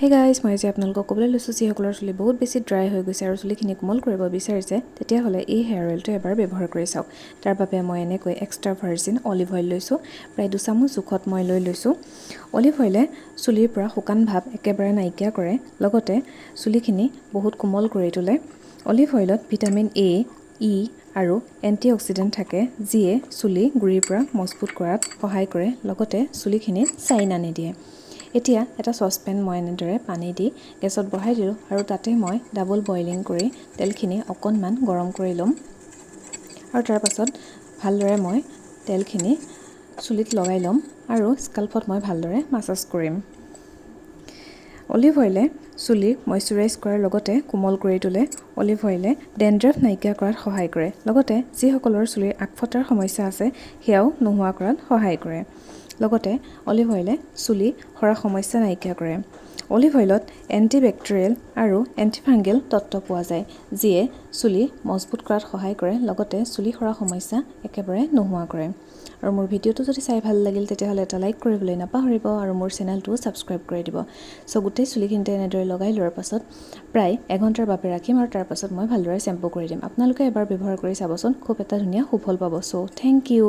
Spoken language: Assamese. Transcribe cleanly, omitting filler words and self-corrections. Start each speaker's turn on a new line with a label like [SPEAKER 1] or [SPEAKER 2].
[SPEAKER 1] Hey guys, মই আজি আপোনালোকক ক'বলৈ লৈছোঁ যিসকলৰ চুলি বহুত বেছি ড্ৰাই হৈ গৈছে আৰু চুলিখিনি কোমল কৰিব বিচাৰিছে তেতিয়াহ'লে এই হেয়াৰ অইলটো এবাৰ ব্যৱহাৰ কৰি চাওক। তাৰ বাবে মই এনেকৈ এক্সট্ৰা ভাৰ্জিন অলিভ অইল লৈছোঁ। প্ৰায় 2 চামুচ জোখত মই লৈ লৈছোঁ। অলিভ অইলে চুলিৰ পৰা শুকান ভাব একেবাৰে নাইকিয়া কৰে, লগতে চুলিখিনি বহুত কোমল কৰি তোলে। অলিভ অইলত ভিটামিন এ, ই আৰু এণ্টিঅক্সিডেণ্ট থাকে যিয়ে চুলি গুৰিৰ পৰা মজবুত কৰাত সহায় কৰে, লগতে চুলিখিনিত চাইন আনি দিয়ে। এতিয়া এটা চচপেন মই এনেদৰে পানী দি গেছত বহাই দিলোঁ আৰু তাতে মই ডাবল বইলিং কৰি তেলখিনি অকণমান গৰম কৰি ল'ম আৰু তাৰ পাছত ভালদৰে মই তেলখিনি চুলিত লগাই ল'ম আৰু স্কাল্পত মই ভালদৰে মাছাজ কৰিম। অলিভ অইলে চুলি মইশ্চাৰাইজ কৰাৰ লগতে কোমল কৰি তোলে। অলিভ অইলে ডেণ্ড্ৰাফ নাইকিয়া কৰাত সহায় কৰে, লগতে যিসকলৰ চুলিৰ আগফটাৰ সমস্যা আছে সেয়াও নোহোৱা কৰাত সহায় কৰে। লগতে অলিভ অইলে চুলি সৰা সমস্যা নাইকিয়া কৰে। অলিভ অইলত এণ্টিবেক্টেৰিয়েল আৰু এণ্টিফাংগেল তত্ত্ব পোৱা যায় যিয়ে চুলি মজবুত কৰাত সহায় কৰে, লগতে চুলি সৰা সমস্যা একেবাৰে নোহোৱা কৰে। আৰু মোৰ ভিডিঅ'টো যদি চাই ভাল লাগিল তেতিয়াহ'লে এটা লাইক কৰিবলৈ নাপাহৰিব আৰু মোৰ চেনেলটো ছাবস্ক্ৰাইব কৰি দিব। গোটেই চুলিখিনিতে এনেদৰে লগাই লোৱাৰ পাছত প্ৰায় 1 ঘণ্টাৰ বাবে ৰাখিম আৰু তাৰ পাছত মই ভালদৰে চেম্পু কৰি দিম। আপোনালোকে এবাৰ ব্যৱহাৰ কৰি চাবচোন, খুব এটা ধুনীয়া সুফল পাব। Thank U.